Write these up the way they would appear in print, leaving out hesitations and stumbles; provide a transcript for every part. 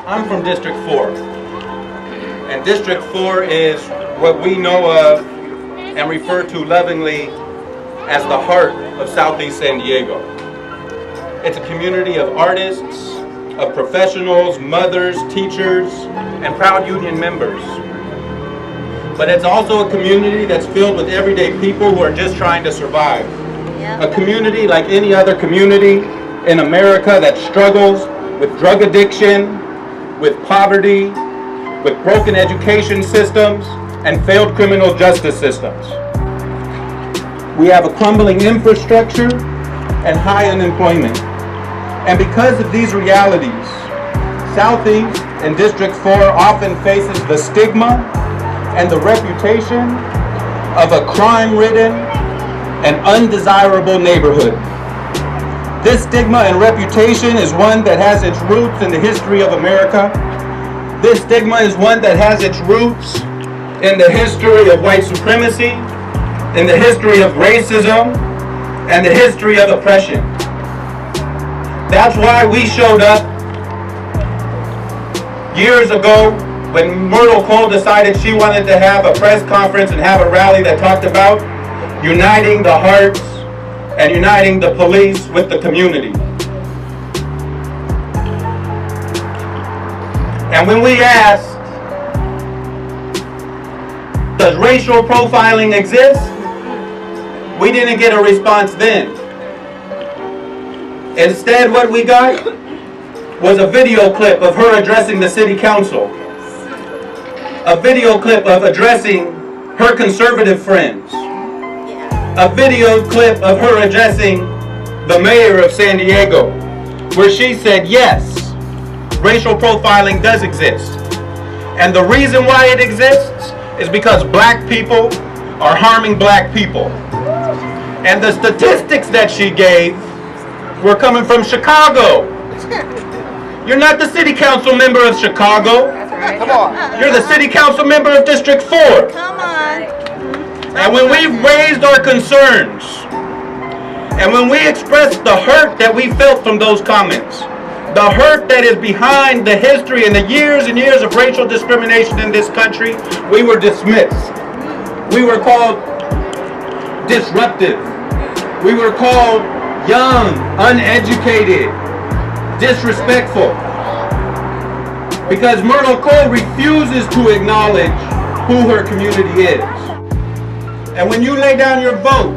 I'm from District 4, and District 4 is what we know of and refer to lovingly as the heart of Southeast San Diego. It's a community of artists, of professionals, mothers, teachers, and proud union members. But it's also a community that's filled with everyday people who are just trying to survive. A community like any other community in America that struggles with drug addiction, with poverty, with broken education systems, and failed criminal justice systems. We have a crumbling infrastructure and high unemployment. And because of these realities, Southeast and District 4 often faces the stigma and the reputation of a crime-ridden and undesirable neighborhood. This stigma and reputation is one that has its roots in the history of America. This stigma is one that has its roots in the history of white supremacy, in the history of racism, and the history of oppression. That's why we showed up years ago when Myrtle Cole decided she wanted to have a press conference and have a rally that talked about uniting the hearts and uniting the police with the community. And when we asked, does racial profiling exist? We didn't get a response then. Instead, what we got was a video clip of her addressing the city council. A video clip of addressing her conservative friends. A video clip of her addressing the mayor of San Diego, where she said, yes, racial profiling does exist. And the reason why it exists is because black people are harming black people. And the statistics that she gave were coming from Chicago. You're not the city council member of Chicago. Come on. You're the city council member of District 4. Come on. And when we've raised our concerns, and when we expressed the hurt that we felt from those comments, the hurt that is behind the history and the years and years of racial discrimination in this country, we were dismissed. We were called disruptive. We were called young, uneducated, disrespectful. Because Myrtle Cole refuses to acknowledge who her community is. And when you lay down your vote,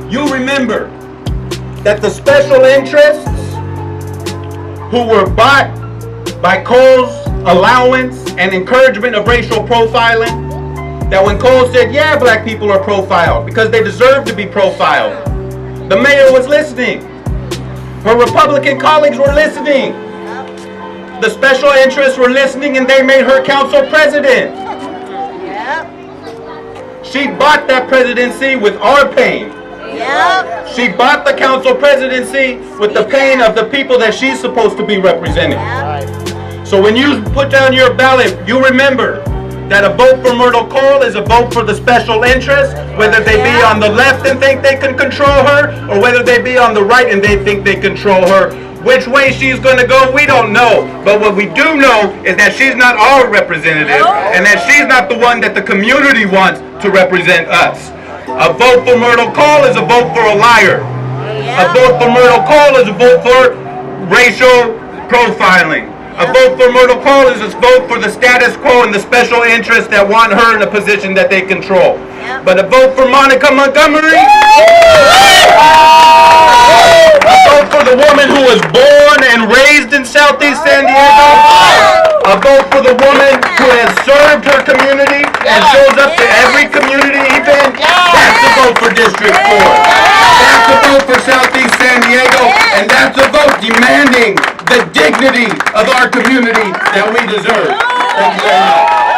you remember that the special interests who were bought by Cole's allowance and encouragement of racial profiling, that when Cole said, yeah, black people are profiled because they deserve to be profiled, the mayor was listening. Her Republican colleagues were listening. The special interests were listening, and they made her council president. She bought that presidency with our pain. She bought the council presidency with the pain of the people that she's supposed to be representing. So when you put down your ballot, you remember that a vote for Myrtle Cole is a vote for the special interest, whether they be on the left and think they can control her, or whether they be on the right and they think they control her. Which way she's going to go, we don't know. But what we do know is that she's not our representative, and that she's not the one that the community wants to represent us. A vote for Myrtle Cole is a vote for a liar. A vote for Myrtle Cole is a vote for racial profiling. A vote for Myrtle Cole is a vote for the status quo and the special interests that want her in a position that they control. But a vote for Monica Montgomery, a vote for the woman who was born and raised in Southeast San Diego, a vote for the woman who has served her community and shows up to every community event, that's a vote for District 4. That's a vote for Southeast San Diego, and that's a vote demanding the dignity of our community that we deserve. Thank you very much.